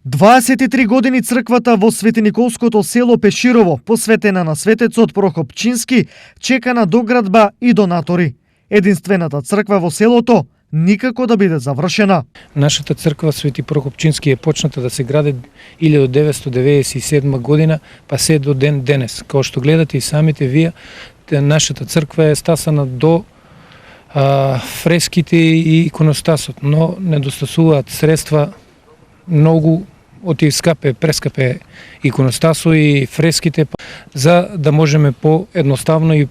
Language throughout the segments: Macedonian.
23 години црквата во Свети Николското село Пеширово, посветена на светецот Прохоп Чински, чека на доградба и донатори. Единствената црква во селото никако да биде завршена. Нашата црква Свети Прохоп Чински е почната да се гради 1997 година, па се до ден денес. Као што гледате и самите вие, нашата црква е стасана до фреските и иконостасот, но недостасуваат средства многу од скапе, прескапе иконостасо и фреските, за да можеме по-едноставно и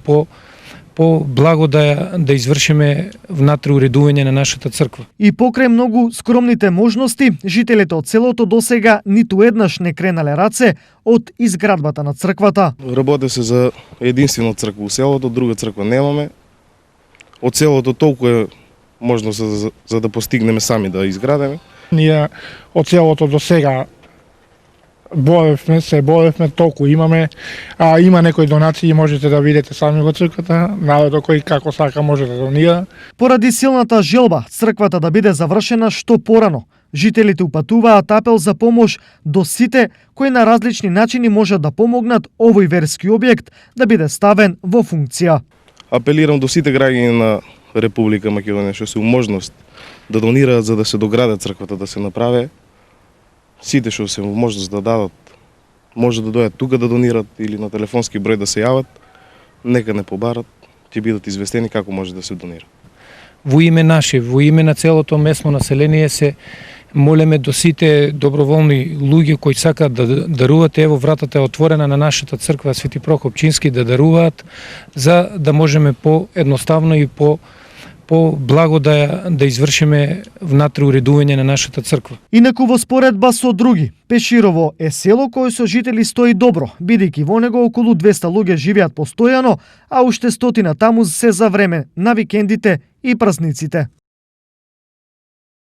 по-благо да извршиме внатре уредување на нашата црква. И покрај многу скромните можности, жителите од селото досега ниту еднаш не кренале раце од изградбата на црквата. Работи се за единствена црква во селото, друга црква немаме. Од селото толку е можно за да постигнеме сами да изградеме. Ние од селото до сега се боревме, толку имаме. Има некои донации, можете да видите сами во црквата, народот кој како сака може да донира. Поради силната желба црквата да биде завршена што порано, жителите упатуваат апел за помош до сите кои на различни начини можат да помогнат овој верски објект да биде ставен во функција. Апелирам до сите граѓани на Република Македонија што се можност да донираат за да се дограде црквата, да се направи. Сите што се можност да дадат, може да дојдат тука да донират или на телефонски број да се јават, нека не побарат, ќе бидат известени како може да се донира. Во име наше, во име на целото местно население се молеме до сите доброволни луѓе кои сакаат да даруваат, ево вратата е отворена на нашата црква Свети Прохоп Чински да даруваат, за да можеме по-едноставно и по-благо да извршиме внатре уредување на нашата црква. Инаку во споредба со други, Пеширово е село кое со жители стои добро, бидејќи во него околу 200 луѓе живеат постојано, а уште стотина таму се за време на викендите и празниците.